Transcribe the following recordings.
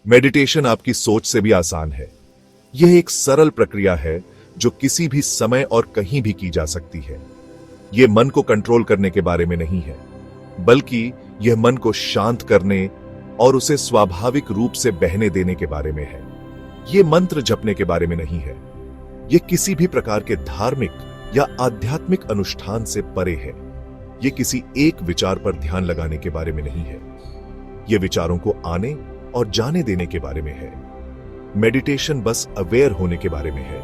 Meditation आपकी सोच से भी आसान है। यह एक सरल प्रक्रिया है जो किसी भी समय और कहीं भी की जा सकती है। यह मन को कंट्रोल करने के बारे में नहीं है, बल्कि यह मन को शांत करने और उसे स्वाभाविक रूप से बहने देने के बारे में है। यह मंत्र जपने के बारे में नहीं है। यह किसी भी प्रकार के धार्मिक या आध्यात्मिक अनुष्ठान से परे है। यह किसी एक विचार पर ध्यान लगाने के बारे में नहीं है। यह विचारों को आने और जाने देने के बारे में है। मेडिटेशन बस अवेयर होने के बारे में है।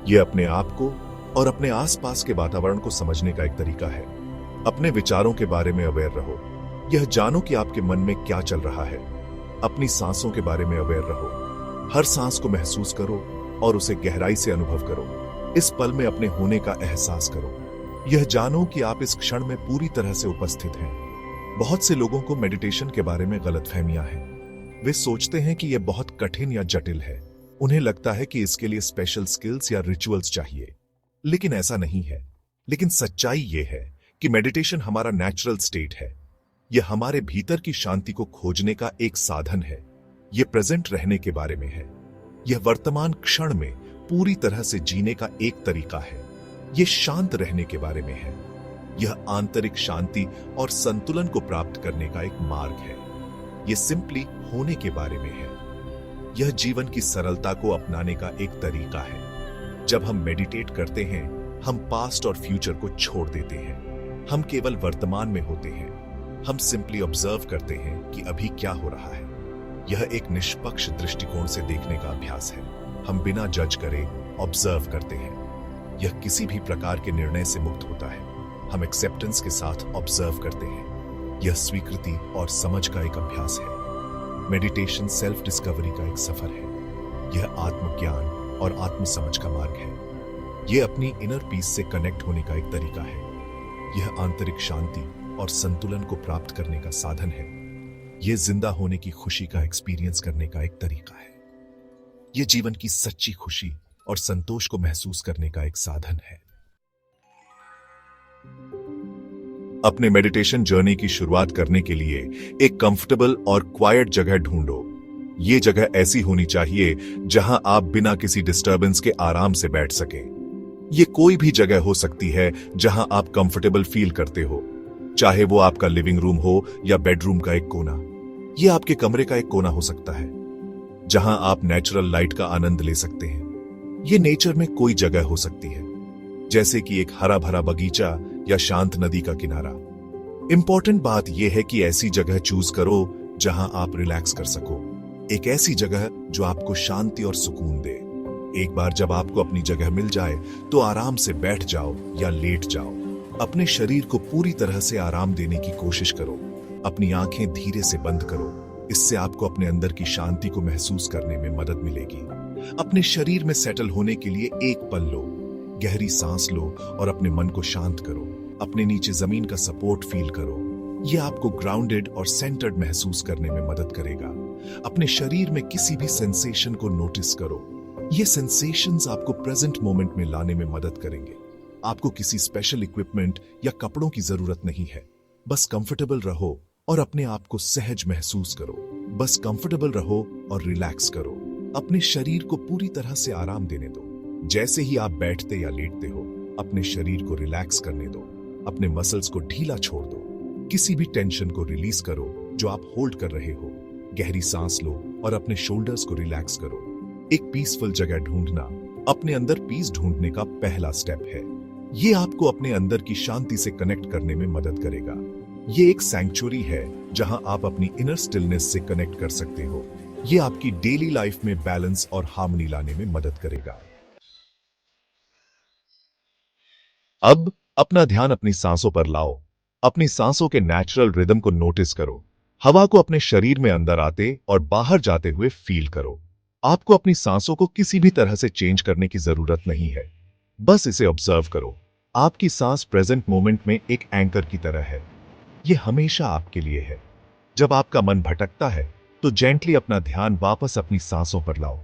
यह अपने आप को और अपने आसपास के वातावरण को समझने का एक तरीका है। अपने विचारों के बारे में अवेयर रहो। यह जानो कि आपके मन में क्या चल रहा है। अपनी सांसों के बारे में अवेयर रहो। हर सांस को महसूस करो और उसे गहराई से अनुभव करो। इस पल में अपने होने का एहसास करो। यह जानो कि आप इस क्षण में पूरी तरह से उपस्थित हैं। बहुत से लोगों को मेडिटेशन के बारे में गलतफहमियां हैं। वे सोचते हैं कि यह बहुत कठिन या जटिल है। उन्हें लगता है कि इसके लिए स्पेशल स्किल्स या रिचुअल्स चाहिए, लेकिन ऐसा नहीं है। लेकिन सच्चाई यह है कि मेडिटेशन हमारा नेचुरल स्टेट है। यह हमारे भीतर की शांति को खोजने का एक साधन है। यह प्रेजेंट रहने के बारे में है। यह वर्तमान क्षण में पूरी तरह से जीने का एक तरीका है। यह शांत रहने के बारे में है। यह आंतरिक शांति और संतुलन को प्राप्त करने का एक मार्ग है। यह सिंपली होने के बारे में है। यह जीवन की सरलता को अपनाने का एक तरीका है। जब हम मेडिटेट करते हैं, हम पास्ट और फ्यूचर को छोड़ देते हैं। हम केवल वर्तमान में होते हैं। हम सिंपली ऑब्जर्व करते हैं कि अभी क्या हो रहा है। यह एक निष्पक्ष दृष्टिकोण से देखने का अभ्यास है। हम बिना जज करे ऑब्जर्व करते हैं। यह किसी भी प्रकार के निर्णय से मुक्त होता है। हम एक्सेप्टेंस के साथ ऑब्जर्व करते हैं। यह स्वीकृति और समझ का एक अभ्यास है। मेडिटेशन सेल्फ डिस्कवरी का एक सफर है। यह आत्मज्ञान और आत्मसमझ का मार्ग है। यह अपनी इनर पीस से कनेक्ट होने का एक तरीका है। यह आंतरिक शांति और संतुलन को प्राप्त करने का साधन है। यह जिंदा होने की खुशी का एक्सपीरियंस करने का एक तरीका है। यह जीवन की सच्ची खुशी और संतोष को महसूस करने का एक साधन है। अपने मेडिटेशन जर्नी की शुरुआत करने के लिए एक कंफर्टेबल और क्वाइट जगह ढूंढो। यह जगह ऐसी होनी चाहिए जहां आप बिना किसी डिस्टर्बेंस के आराम से बैठ सकें। यह कोई भी जगह हो सकती है जहां आप कंफर्टेबल फील करते हो, चाहे वो आपका लिविंग रूम हो या बेडरूम का एक कोना। यह आपके कमरे का एक कोना हो सकता है जहां आप नेचुरल लाइट का आनंद ले सकते हैं। यह नेचर में कोई जगह हो सकती है, जैसे कि एक हरा भरा बगीचा या शांत नदी का किनारा। इंपॉर्टेंट बात यह है कि ऐसी जगह चूज करो जहां आप रिलैक्स कर सको। एक ऐसी जगह जो आपको शांति और सुकून दे। एक बार जब आपको अपनी जगह मिल जाए तो आराम से बैठ जाओ या लेट जाओ। अपने शरीर को पूरी तरह से आराम देने की कोशिश करो। अपनी आंखें धीरे से बंद करो। इससे आपको अपने अंदर की शांति को महसूस करने में मदद मिलेगी। अपने शरीर में सेटल होने के लिए एक पल लो। गहरी सांस लो और अपने मन को शांत करो। अपने नीचे जमीन का सपोर्ट फील करो। यह आपको ग्राउंडेड और सेंटर्ड महसूस करने में मदद करेगा। अपने शरीर में किसी भी सेंसेशन को नोटिस करो। ये सेंसेशंस आपको प्रेजेंट मोमेंट में लाने में मदद करेंगे। आपको किसी स्पेशल इक्विपमेंट या कपड़ों की जरूरत नहीं है। बस कंफर्टेबल रहो और अपने आप को सहज महसूस करो। बस कंफर्टेबल रहो और रिलैक्स करो। अपने शरीर को पूरी तरह से आराम देने दो। जैसे ही आप बैठते या लेटते हो, अपने शरीर को रिलैक्स करने दो। अपने मसल्स को ढीला छोड़ दो। किसी भी टेंशन को रिलीज करो जो आप होल्ड कर रहे हो। गहरी सांस लो और अपने शोल्डर्स को रिलैक्स करो। एक पीसफुल जगह ढूंढना अपने अंदर पीस ढूंढने का पहला स्टेप है। यह आपको अपने अंदर की शांति से कनेक्ट करने में मदद करेगा। यह एक सैंक्चुअरी है जहां आप अपनी इनर स्टिलनेस से कनेक्ट कर सकते हो। यह आपकी डेली लाइफ में बैलेंस और हार्मनी लाने में मदद करेगा। अब अपना ध्यान अपनी सांसों पर लाओ। अपनी सांसों के नेचुरल रिदम को नोटिस करो। हवा को अपने शरीर में अंदर आते और बाहर जाते हुए फील करो। आपको अपनी सांसों को किसी भी तरह से चेंज करने की जरूरत नहीं है। बस इसे ऑब्जर्व करो। आपकी सांस प्रेजेंट मोमेंट में एक एंकर की तरह है। यह हमेशा आपके लिए है। जब आपका मन भटकता है तो जेंटली अपना ध्यान वापस अपनी सांसों पर लाओ।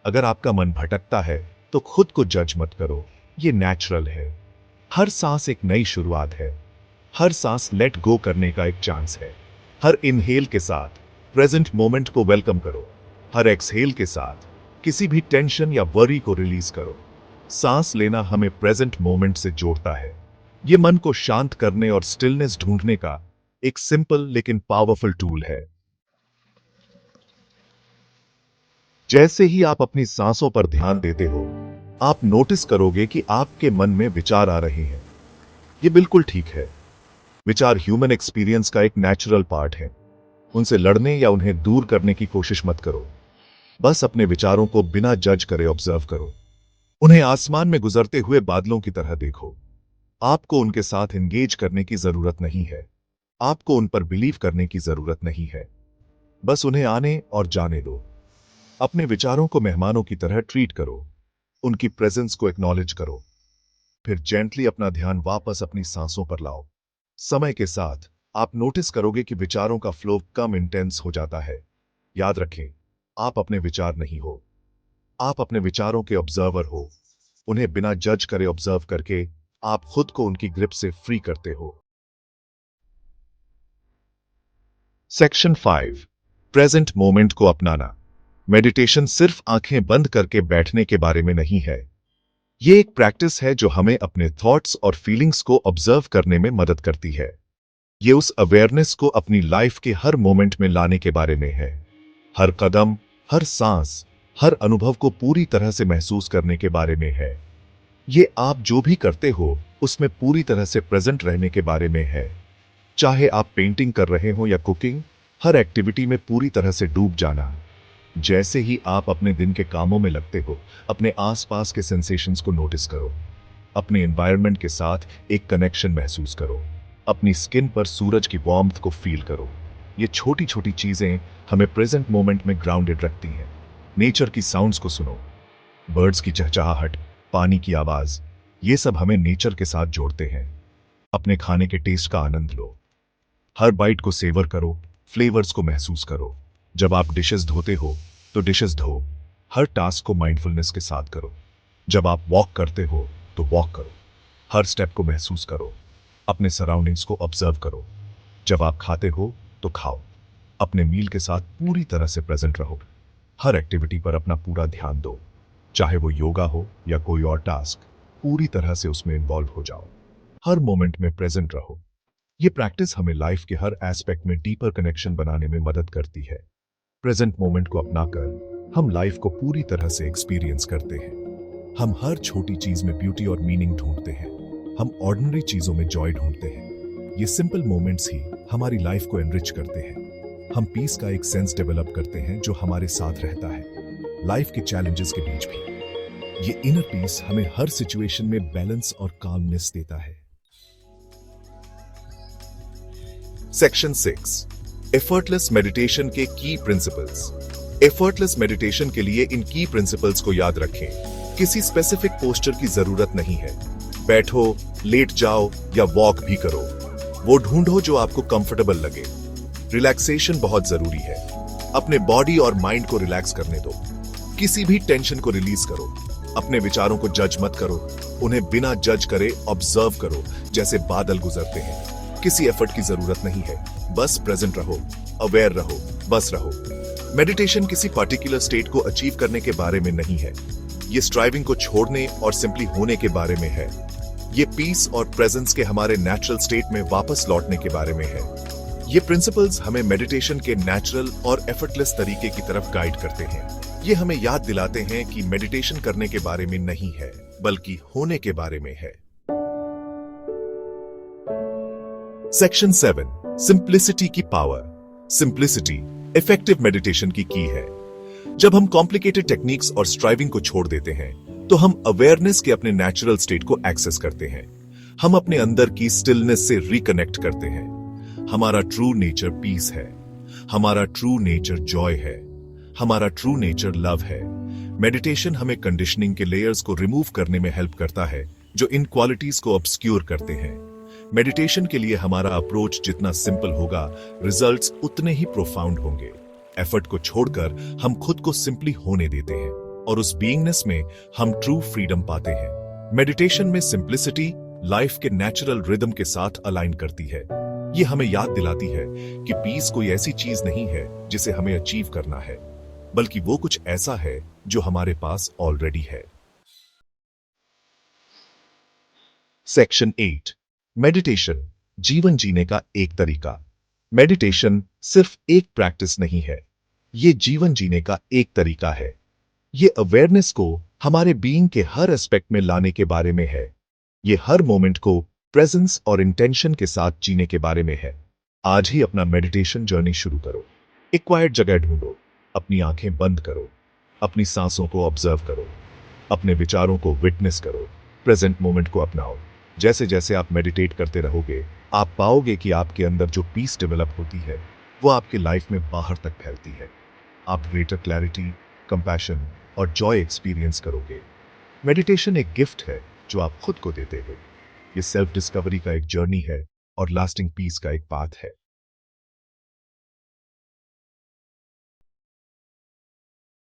अगर आपका मन भटकता है तो खुद को जज मत करो। यह नेचुरल है। हर सांस एक नई शुरुआत है। हर सांस लेट गो करने का एक चांस है। हर इनहेल के साथ प्रेजेंट मोमेंट को वेलकम करो। हर एक्सहेल के साथ किसी भी टेंशन या वरी को रिलीज करो। सांस लेना हमें प्रेजेंट मोमेंट से जोड़ता है। यह मन को शांत करने और स्टिलनेस ढूंढने का एक सिंपल लेकिन पावरफुल टूल है। जैसे ही आप अपनी सांसों पर ध्यान देते हो, आप नोटिस करोगे कि आपके मन में विचार आ रहे हैं। यह बिल्कुल ठीक है। विचार ह्यूमन एक्सपीरियंस का एक नेचुरल पार्ट है। उनसे लड़ने या उन्हें दूर करने की कोशिश मत करो। बस अपने विचारों को बिना जज करे ऑब्जर्व करो। उन्हें आसमान में गुजरते हुए बादलों की तरह देखो। आपको उनके साथ एंगेज करने की जरूरत नहीं है। आपको उन पर बिलीव करने की जरूरत नहीं है। बस उन्हें आने और जाने दो। अपने विचारों को मेहमानों की तरह ट्रीट करो। उनकी प्रेजेंस को एक्नॉलेज करो। फिर जेंटली अपना ध्यान वापस अपनी सांसों पर लाओ। समय के साथ आप नोटिस करोगे कि विचारों का फ्लो कम इंटेंस हो जाता है। याद रखें, आप अपने विचार नहीं हो। आप अपने विचारों के ऑब्जर्वर हो। उन्हें बिना जज करे ऑब्जर्व करके आप खुद को उनकी ग्रिप से फ्री करते हो। सेक्शन 5, प्रेजेंट मोमेंट को अपनाना। मेडिटेशन सिर्फ आंखें बंद करके बैठने के बारे में नहीं है। यह एक प्रैक्टिस है जो हमें अपने थॉट्स और फीलिंग्स को ऑब्जर्व करने में मदद करती है। यह उस अवेयरनेस को अपनी लाइफ के हर मोमेंट में लाने के बारे में है। हर कदम, हर सांस, हर अनुभव को पूरी तरह से महसूस करने के बारे में है। ये आप जो भी करते हो उसमें पूरी तरह से प्रेजेंट रहने के बारे में है। चाहे आप पेंटिंग कर रहे हो या कुकिंग, हर एक्टिविटी में पूरी तरह से डूब जाना। जैसे ही आप अपने दिन के कामों में लगते हो, अपने आसपास के सेंसेशंस को नोटिस करो। अपने एनवायरनमेंट के साथ एक कनेक्शन महसूस करो। अपनी स्किन पर सूरज की वार्मथ को फील करो। ये छोटी छोटी चीजें हमें प्रेजेंट मोमेंट में ग्राउंडेड रखती हैं। नेचर की साउंड्स को सुनो। बर्ड्स की चहचहाहट, पानी की आवाज, ये सब हमें नेचर के साथ जोड़ते हैं। अपने खाने के टेस्ट का आनंद लो। हर बाइट को सेवर करो, फ्लेवर्स को महसूस करो। जब आप डिशेस धोते हो तो डिशेस धो। हर टास्क को माइंडफुलनेस के साथ करो। जब आप वॉक करते हो तो वॉक करो। हर स्टेप को महसूस करो। अपने सराउंडिंग्स को ऑब्जर्व करो। जब आप खाते हो तो खाओ। अपने मील के साथ पूरी तरह से प्रेजेंट रहो। हर एक्टिविटी पर अपना पूरा ध्यान दो। चाहे वो योगा हो या कोई और टास्क, पूरी तरह से उसमें इन्वॉल्व हो जाओ। हर मोमेंट में प्रेजेंट रहो। ये प्रैक्टिस हमें लाइफ के हर एस्पेक्ट में डीपर कनेक्शन बनाने में मदद करती है। प्रेजेंट मोमेंट को अपनाकर हम लाइफ को पूरी तरह से एक्सपीरियंस करते हैं। हम हर छोटी चीज में ब्यूटी और मीनिंग ढूंढते हैं। हम ऑर्डिनरी चीजों में जॉय ढूंढते हैं। ये सिंपल मोमेंट्स ही हमारी लाइफ को एनरिच करते हैं। हम पीस का एक सेंस डेवलप करते हैं जो हमारे साथ रहता है, लाइफ के चैलेंजेस के बीच भी। ये इनर पीस हमें हर सिचुएशन में बैलेंस और काल्मनेस देता है। सेक्शन 6, एफर्टलेस मेडिटेशन के की प्रिंसिपल्स। एफर्टलेस मेडिटेशन के लिए इन की प्रिंसिपल्स को याद रखें। किसी स्पेसिफिक पोस्चर की जरूरत नहीं है। बैठो, लेट जाओ या वॉक भी करो। वो ढूंढो जो आपको कंफर्टेबल लगे। रिलैक्सेशन बहुत जरूरी है। अपने बॉडी और माइंड को रिलैक्स करने दो। किसी भी टेंशन को रिलीज करो। अपने विचारों को जज मत करो। उन्हें बिना जज करे ऑब्जर्व करो, जैसे बादल गुजरते हैं। किसी एफर्ट की जरूरत नहीं है। बस प्रेजेंट रहो, अवेयर रहो, बस रहो। मेडिटेशन किसी पर्टिकुलर स्टेट को अचीव करने के बारे में नहीं है। ये स्ट्राइविंग को छोड़ने और सिंपली होने के बारे में है। ये पीस और प्रेजेंस के हमारे नेचुरल स्टेट में वापस लौटने के बारे में है। ये प्रिंसिपल्स हमें मेडिटेशन के नेचुरल और एफर्टलेस तरीके की तरफ गाइड करते हैं। ये हमें याद दिलाते हैं कि मेडिटेशन करने के बारे में नहीं है, बल्कि होने के बारे में है। सेक्शन 7, सिंप्लिसिटी की पावर। सिंप्लिसिटी इफेक्टिव मेडिटेशन की है। जब हम कॉम्प्लिकेटेड टेक्निक्स और स्ट्राइविंग को छोड़ देते हैं तो हम अवेयरनेस के अपने नेचुरल स्टेट को एक्सेस करते हैं। हम अपने अंदर की स्टिलनेस से रिकनेक्ट करते हैं। हमारा ट्रू नेचर पीस है। हमारा ट्रू नेचर जॉय है। हमारा ट्रू नेचर लव है। मेडिटेशन हमें कंडीशनिंग के लेयर्स को रिमूव करने में हेल्प करता है जो इन क्वालिटीज को ऑब्स्क्यूर करते हैं। मेडिटेशन के लिए हमारा अप्रोच जितना सिंपल होगा, रिजल्ट्स उतने ही प्रोफाउंड होंगे। एफर्ट को छोड़कर हम खुद को सिंपली होने देते हैं और उस बीइंगनेस में हम ट्रू फ्रीडम पाते हैं। मेडिटेशन में सिंप्लिसिटी लाइफ के नेचुरल रिदम के साथ अलाइन करती है। ये हमें याद दिलाती है कि पीस कोई ऐसी चीज नहीं है जिसे हमें अचीव करना है। बल्कि वो कुछ ऐसा है जो हमारे पास ऑलरेडी है। सेक्शन 8, मेडिटेशन, जीवन जीने का एक तरीका। मेडिटेशन सिर्फ एक प्रैक्टिस नहीं है, ये जीवन जीने का एक तरीका है। ये अवेयरनेस को हमारे बीइंग के हर एस्पेक्ट में लाने के बारे में है। ये हर मोमेंट को प्रेजेंस और इंटेंशन के साथ जीने के बारे में है। आज ही अपना मेडिटेशन जर्नी शुरू करो। एक क्वाइट जगह ढूंढो, अपनी आंखें बंद करो, अपनी सांसों को ऑब्जर्व करो, अपने विचारों को विटनेस करो, प्रेजेंट मोमेंट को अपनाओ। जैसे जैसे आप मेडिटेट करते रहोगे, आप पाओगे कि आपके अंदर जो पीस डेवलप होती है वो आपकी लाइफ में बाहर तक फैलती है। आप ग्रेटर क्लैरिटी, कंपैशन और जॉय एक्सपीरियंस करोगे। मेडिटेशन एक गिफ्ट है जो आप खुद को देते हो। ये सेल्फ डिस्कवरी का एक जर्नी है और लास्टिंग पीस का एक पाथ है।